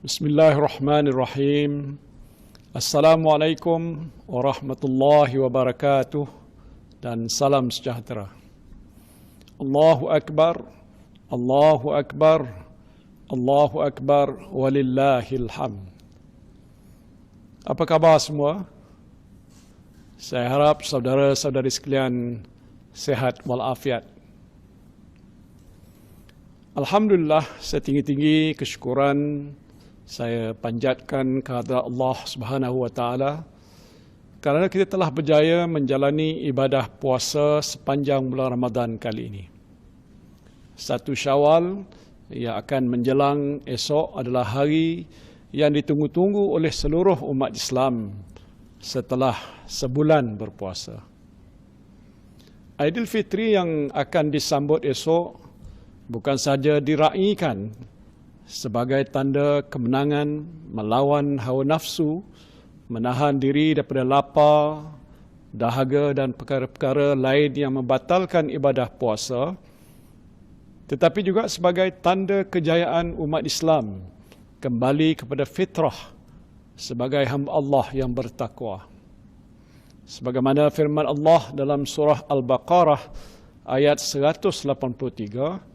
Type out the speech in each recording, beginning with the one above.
Bismillahirrahmanirrahim. Assalamualaikum warahmatullahi wabarakatuh dan salam sejahtera. Allahu Akbar, Allahu Akbar, Allahu Akbar, walillahil hamd. Apa khabar semua? Saya harap saudara-saudari sekalian sehat walafiat. Alhamdulillah, setinggi-tinggi kesyukuran saya panjatkan kepada Allah Subhanahu wa taala kerana kita telah berjaya menjalani ibadah puasa sepanjang bulan Ramadan kali ini. 1 Syawal yang akan menjelang esok adalah hari yang ditunggu-tunggu oleh seluruh umat Islam setelah sebulan berpuasa. Aidilfitri yang akan disambut esok bukan sahaja diraikan sebagai tanda kemenangan melawan hawa nafsu, menahan diri daripada lapar, dahaga dan perkara-perkara lain yang membatalkan ibadah puasa, tetapi juga sebagai tanda kejayaan umat Islam kembali kepada fitrah sebagai hamba Allah yang bertakwa. Sebagaimana firman Allah dalam surah Al-Baqarah ayat 183,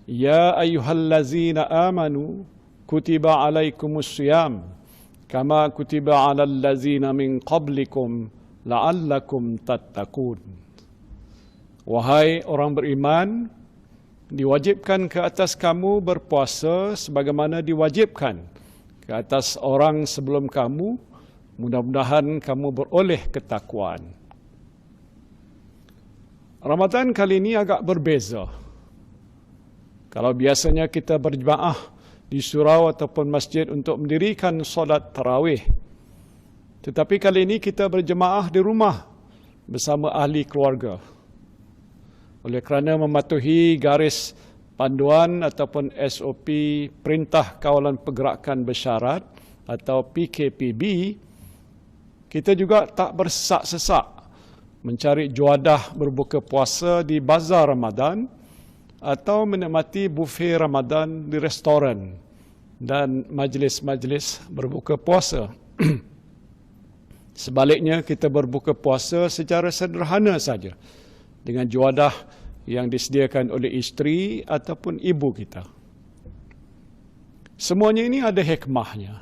Ya ayyuhallazina amanu kutiba alaikumus siyam kama kutiba alal lazina min qablikum la'allakum tattaqun. Wahai orang beriman, diwajibkan ke atas kamu berpuasa sebagaimana diwajibkan ke atas orang sebelum kamu, mudah-mudahan kamu beroleh ketakwaan. Ramadan kali ini agak berbeza. Kalau biasanya kita berjemaah di surau ataupun masjid untuk mendirikan solat tarawih, tetapi kali ini kita berjemaah di rumah bersama ahli keluarga. Oleh kerana mematuhi garis panduan ataupun SOP Perintah Kawalan Pergerakan Bersyarat atau PKPB, kita juga tak bersesak-sesak mencari juadah berbuka puasa di bazar Ramadan atau menikmati buffet Ramadan di restoran dan majlis-majlis berbuka puasa. Sebaliknya, kita berbuka puasa secara sederhana saja dengan juadah yang disediakan oleh isteri ataupun ibu kita. Semuanya ini ada hikmahnya.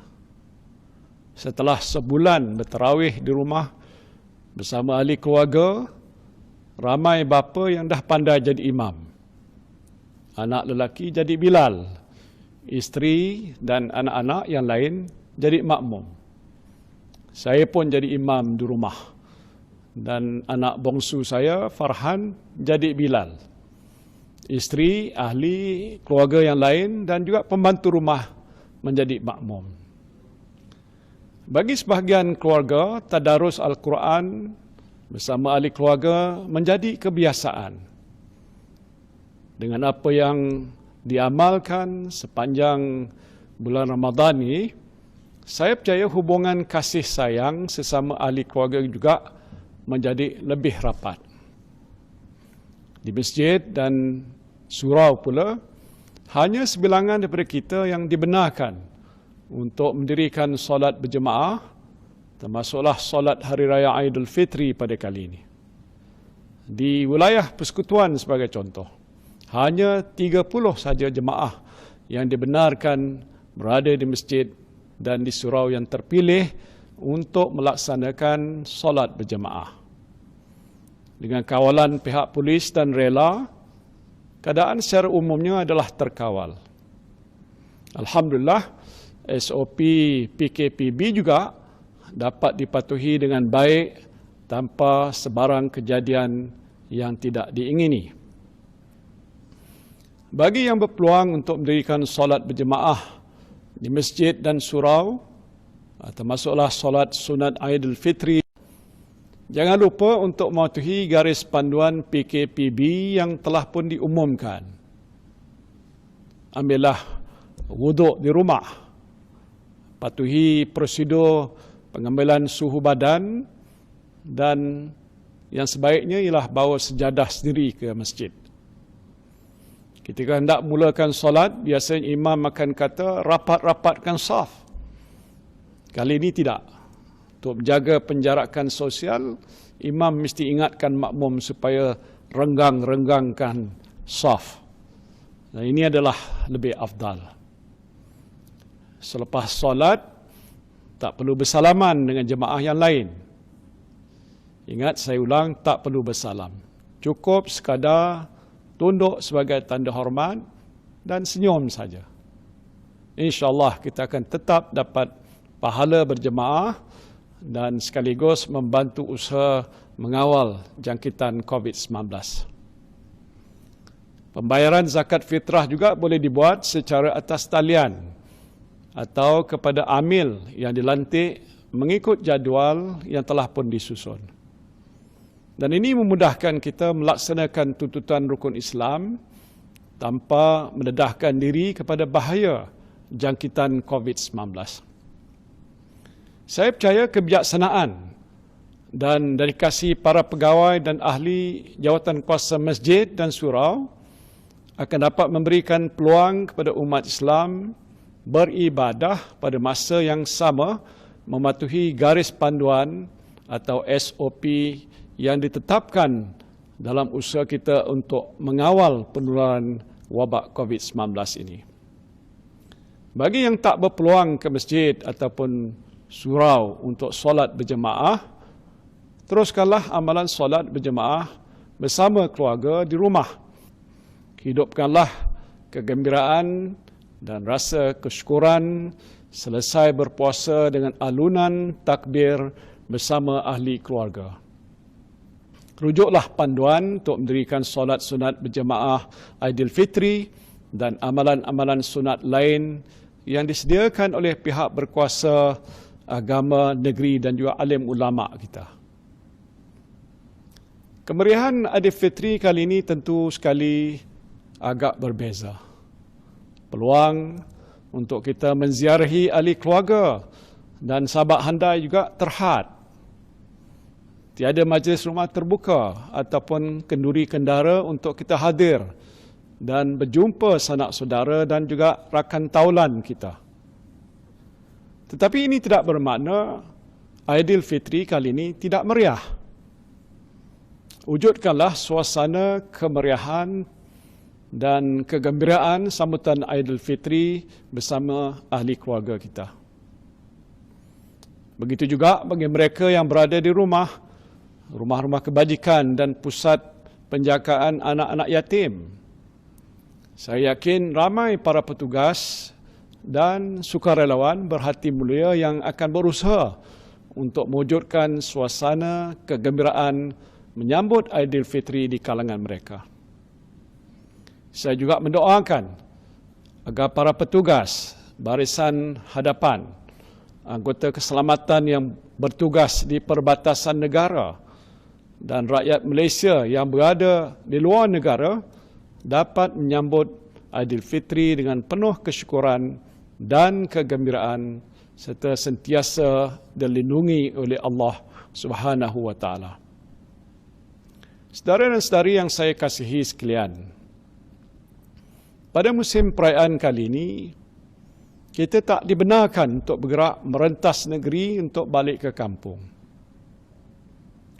Setelah sebulan bertarawih di rumah bersama ahli keluarga, ramai bapa yang dah pandai jadi imam. Anak lelaki jadi Bilal, isteri dan anak-anak yang lain jadi makmum. Saya pun jadi imam di rumah. Dan anak bongsu saya, Farhan, jadi Bilal. Isteri, ahli, keluarga yang lain dan juga pembantu rumah menjadi makmum. Bagi sebahagian keluarga, tadarus Al-Quran bersama ahli keluarga menjadi kebiasaan. Dengan apa yang diamalkan sepanjang bulan Ramadan ini, saya percaya hubungan kasih sayang sesama ahli keluarga juga menjadi lebih rapat. Di masjid dan surau pula, hanya sebilangan daripada kita yang dibenarkan untuk mendirikan solat berjemaah, termasuklah solat Hari Raya Aidilfitri pada kali ini. Di wilayah persekutuan sebagai contoh, hanya 30 saja jemaah yang dibenarkan berada di masjid dan di surau yang terpilih untuk melaksanakan solat berjemaah. Dengan kawalan pihak polis dan rela, keadaan secara umumnya adalah terkawal. Alhamdulillah, SOP PKPB juga dapat dipatuhi dengan baik tanpa sebarang kejadian yang tidak diingini. Bagi yang berpeluang untuk mendirikan solat berjemaah di masjid dan surau, termasuklah solat sunat Aidilfitri, jangan lupa untuk mematuhi garis panduan PKPB yang telah pun diumumkan. Ambillah wuduk di rumah, patuhi prosedur pengambilan suhu badan, dan yang sebaiknya ialah bawa sejadah sendiri ke masjid. Ketika hendak mulakan solat, biasanya imam akan kata rapat-rapatkan saf. Kali ini tidak. Untuk menjaga penjarakan sosial, imam mesti ingatkan makmum supaya renggang-renggangkan saf. Nah, ini adalah lebih afdal. Selepas solat, tak perlu bersalaman dengan jemaah yang lain. Ingat, saya ulang, tak perlu bersalam. Cukup sekadar tunduk sebagai tanda hormat dan senyum saja. InsyaAllah kita akan tetap dapat pahala berjemaah dan sekaligus membantu usaha mengawal jangkitan COVID-19. Pembayaran zakat fitrah juga boleh dibuat secara atas talian atau kepada amil yang dilantik mengikut jadual yang telah pun disusun. Dan ini memudahkan kita melaksanakan tuntutan rukun Islam tanpa mendedahkan diri kepada bahaya jangkitan COVID-19. Saya percaya kebijaksanaan dan dedikasi para pegawai dan ahli jawatan kuasa masjid dan surau akan dapat memberikan peluang kepada umat Islam beribadah pada masa yang sama mematuhi garis panduan atau SOP yang ditetapkan dalam usaha kita untuk mengawal penularan wabak COVID-19 ini. Bagi yang tak berpeluang ke masjid ataupun surau untuk solat berjemaah, teruskanlah amalan solat berjemaah bersama keluarga di rumah. Hidupkanlah kegembiraan dan rasa kesyukuran selesai berpuasa dengan alunan takbir bersama ahli keluarga. Rujuklah panduan untuk mendirikan solat sunat berjemaah Aidilfitri dan amalan-amalan sunat lain yang disediakan oleh pihak berkuasa agama negeri dan juga alim ulama kita. Kemeriahan Aidilfitri kali ini tentu sekali agak berbeza. Peluang untuk kita menziarahi ahli keluarga dan sahabat handai juga terhad. Tiada majlis rumah terbuka ataupun kenduri kendara untuk kita hadir dan berjumpa sanak saudara dan juga rakan taulan kita. Tetapi ini tidak bermakna Aidilfitri kali ini tidak meriah. Wujudkanlah suasana kemeriahan dan kegembiraan sambutan Aidilfitri bersama ahli keluarga kita. Begitu juga bagi mereka yang berada di rumah-rumah kebajikan dan pusat penjagaan anak-anak yatim. Saya yakin ramai para petugas dan sukarelawan berhati mulia yang akan berusaha untuk mewujudkan suasana kegembiraan menyambut Aidilfitri di kalangan mereka. Saya juga mendoakan agar para petugas barisan hadapan, anggota keselamatan yang bertugas di perbatasan negara dan rakyat Malaysia yang berada di luar negara dapat menyambut Aidilfitri dengan penuh kesyukuran dan kegembiraan serta sentiasa dilindungi oleh Allah Subhanahu wa taala. Saudara dan saudari yang saya kasihi sekalian, pada musim perayaan kali ini kita tak dibenarkan untuk bergerak merentas negeri untuk balik ke kampung.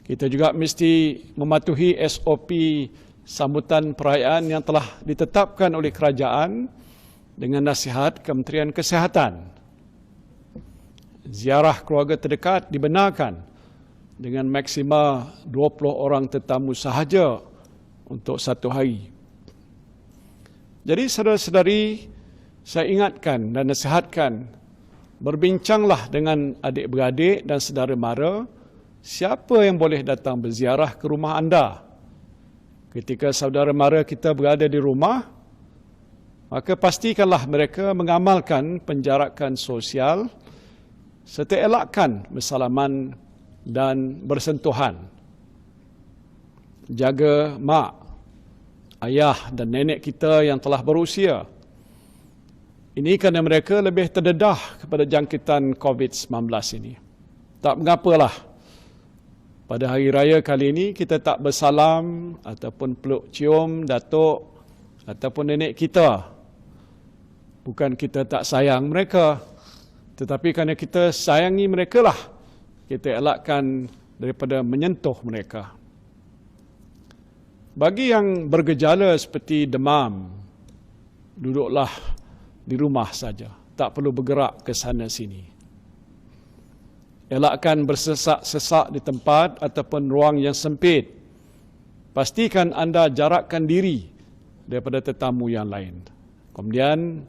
Kita juga mesti mematuhi SOP sambutan perayaan yang telah ditetapkan oleh kerajaan dengan nasihat Kementerian Kesihatan. Ziarah keluarga terdekat dibenarkan dengan maksima 20 orang tetamu sahaja untuk satu hari. Jadi saudara-saudari, saya ingatkan dan nasihatkan, berbincanglah dengan adik-beradik dan saudara mara, siapa yang boleh datang berziarah ke rumah anda. Ketika saudara mara kita berada di rumah, maka pastikanlah mereka mengamalkan penjarakan sosial serta elakkan bersalaman dan bersentuhan. Jaga mak, ayah dan nenek kita yang telah berusia. Ini kerana mereka lebih terdedah kepada jangkitan COVID-19 ini. Tak mengapalah, pada hari raya kali ini kita tak bersalam ataupun peluk cium datuk ataupun nenek kita. Bukan kita tak sayang mereka, tetapi kerana kita sayangi mereka lah, kita elakkan daripada menyentuh mereka. Bagi yang bergejala seperti demam, duduklah di rumah saja, tak perlu bergerak ke sana sini. Elakkan bersesak-sesak di tempat ataupun ruang yang sempit. Pastikan anda jarakkan diri daripada tetamu yang lain. Kemudian,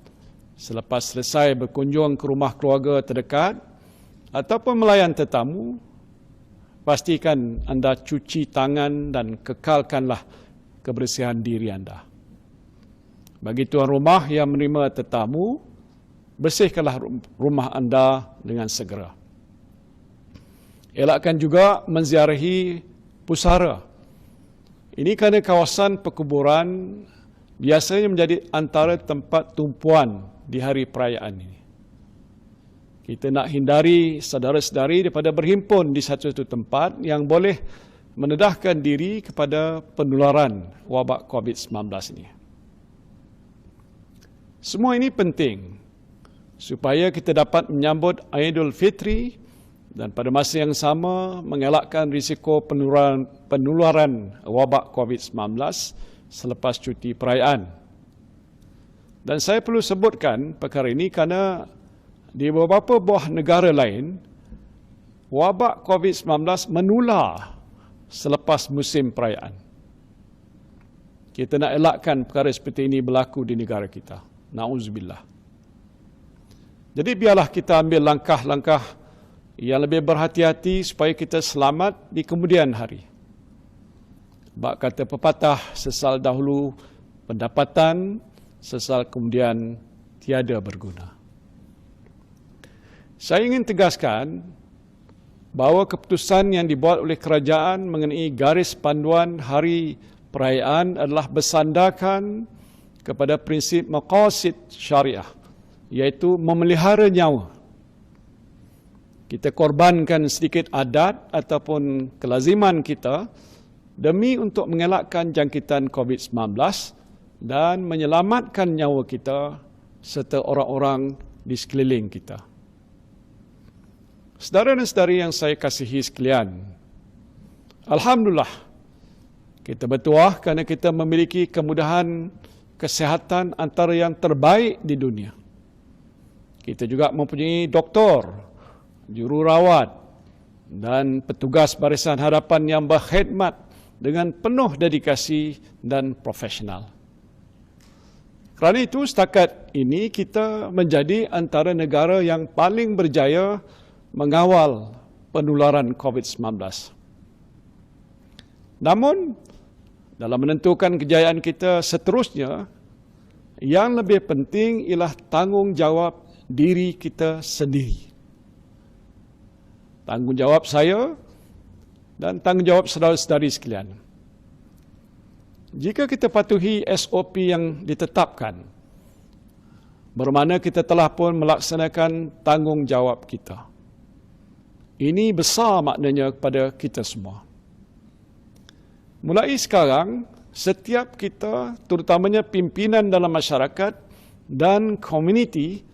selepas selesai berkunjung ke rumah keluarga terdekat ataupun melayan tetamu, pastikan anda cuci tangan dan kekalkanlah kebersihan diri anda. Bagi tuan rumah yang menerima tetamu, bersihkanlah rumah anda dengan segera. Elakkan juga menziarahi pusara. Ini kerana kawasan perkuburan biasanya menjadi antara tempat tumpuan di hari perayaan ini. Kita nak hindari saudara-saudari daripada berhimpun di satu tempat yang boleh mendedahkan diri kepada penularan wabak COVID-19 ini. Semua ini penting supaya kita dapat menyambut Aidilfitri dan pada masa yang sama mengelakkan risiko penularan wabak COVID-19 selepas cuti perayaan. Dan saya perlu sebutkan perkara ini kerana di beberapa buah negara lain, wabak COVID-19 menular selepas musim perayaan. Kita nak elakkan perkara seperti ini berlaku di negara kita. Na'udzubillah. Jadi biarlah kita ambil langkah-langkah yang lebih berhati-hati supaya kita selamat di kemudian hari. Bak kata pepatah, sesal dahulu pendapatan, sesal kemudian tiada berguna. Saya ingin tegaskan bahawa keputusan yang dibuat oleh kerajaan mengenai garis panduan hari perayaan adalah bersandarkan kepada prinsip maqasid syariah, iaitu memelihara nyawa. Kita korbankan sedikit adat ataupun kelaziman kita demi untuk mengelakkan jangkitan COVID-19 dan menyelamatkan nyawa kita serta orang-orang di sekeliling kita. Saudara dan saudari yang saya kasihi sekalian, alhamdulillah kita bertuah kerana kita memiliki kemudahan kesihatan antara yang terbaik di dunia. Kita juga mempunyai doktor, jururawat dan petugas barisan hadapan yang berkhidmat dengan penuh dedikasi dan profesional. Kerana itu setakat ini kita menjadi antara negara yang paling berjaya mengawal penularan COVID-19. Namun, dalam menentukan kejayaan kita seterusnya, yang lebih penting ialah tanggungjawab diri kita sendiri. Tanggungjawab saya dan tanggungjawab saudara-saudari sekalian. Jika kita patuhi SOP yang ditetapkan, bermakna kita telah pun melaksanakan tanggungjawab kita. Ini besar maknanya kepada kita semua. Mulai sekarang, setiap kita, terutamanya pimpinan dalam masyarakat dan komuniti,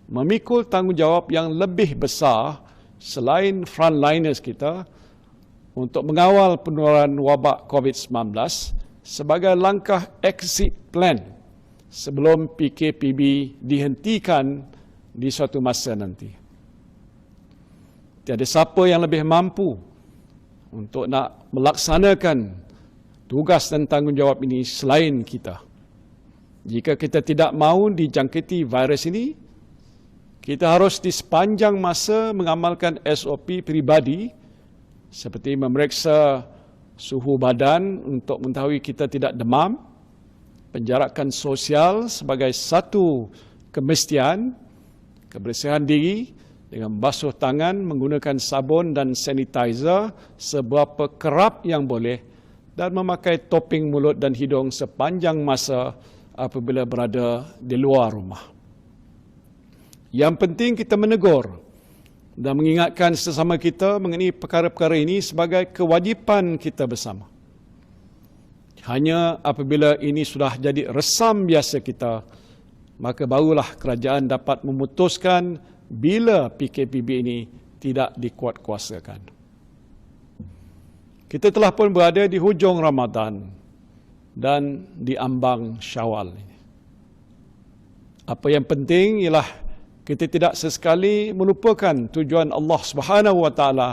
memikul tanggungjawab yang lebih besar selain frontliners kita untuk mengawal penularan wabak COVID-19 sebagai langkah exit plan sebelum PKPB dihentikan di suatu masa nanti. Tiada siapa yang lebih mampu untuk nak melaksanakan tugas dan tanggungjawab ini selain kita. Jika kita tidak mahu dijangkiti virus ini, kita harus di sepanjang masa mengamalkan SOP peribadi seperti memeriksa suhu badan untuk mengetahui kita tidak demam, penjarakan sosial sebagai satu kemestian, kebersihan diri dengan basuh tangan menggunakan sabun dan sanitizer seberapa kerap yang boleh dan memakai topeng mulut dan hidung sepanjang masa apabila berada di luar rumah. Yang penting kita menegur dan mengingatkan sesama kita mengenai perkara-perkara ini sebagai kewajipan kita bersama. Hanya apabila ini sudah jadi resam biasa kita, maka barulah kerajaan dapat memutuskan bila PKPB ini tidak dikuatkuasakan. Kita telah pun berada di hujung Ramadan dan di ambang Syawal. Apa yang penting ialah kita tidak sesekali melupakan tujuan Allah Subhanahu wa taala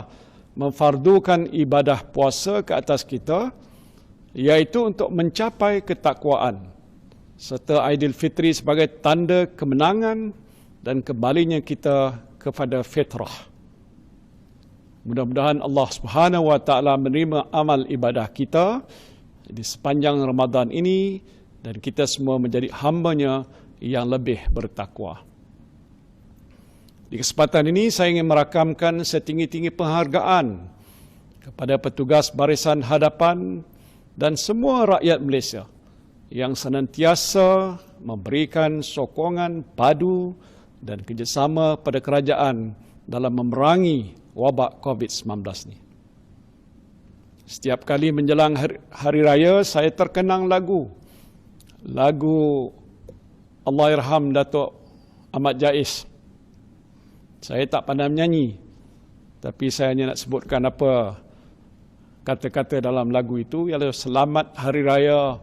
memfardukan ibadah puasa ke atas kita, iaitu untuk mencapai ketakwaan, serta Aidilfitri sebagai tanda kemenangan dan kembalinya kita kepada fitrah. Mudah-mudahan Allah Subhanahu wa taala menerima amal ibadah kita di sepanjang Ramadan ini dan kita semua menjadi hamba-Nya yang lebih bertakwa. Di kesempatan ini saya ingin merakamkan setinggi-tinggi penghargaan kepada petugas barisan hadapan dan semua rakyat Malaysia yang senantiasa memberikan sokongan padu dan kerjasama pada kerajaan dalam memerangi wabak COVID-19 ini. Setiap kali menjelang hari raya, saya terkenang lagu Allahyarham Datuk Ahmad Jais. Saya tak pandai menyanyi, tapi saya hanya nak sebutkan apa kata-kata dalam lagu itu, ialah selamat hari raya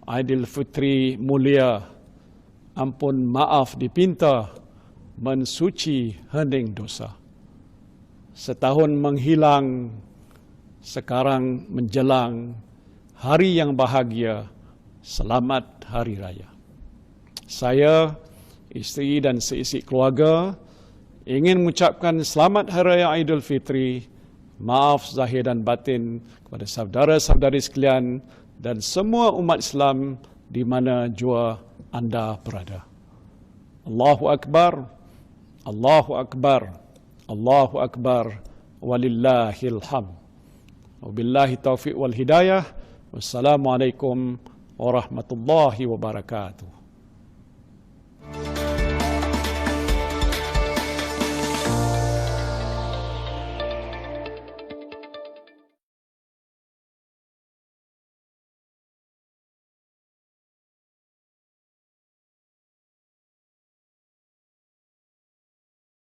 Aidilfitri mulia, ampun maaf dipinta, mensuci hening dosa. Setahun menghilang, sekarang menjelang hari yang bahagia, selamat hari raya. Saya, isteri dan seisi keluarga ingin mengucapkan selamat hari raya Aidilfitri, maaf zahir dan batin kepada saudara-saudari sekalian dan semua umat Islam di mana jua anda berada. Allahu Akbar, Allahu Akbar, Allahu Akbar, walillahil hamd. Wabillahi taufiq wal hidayah. Wassalamualaikum warahmatullahi wabarakatuh.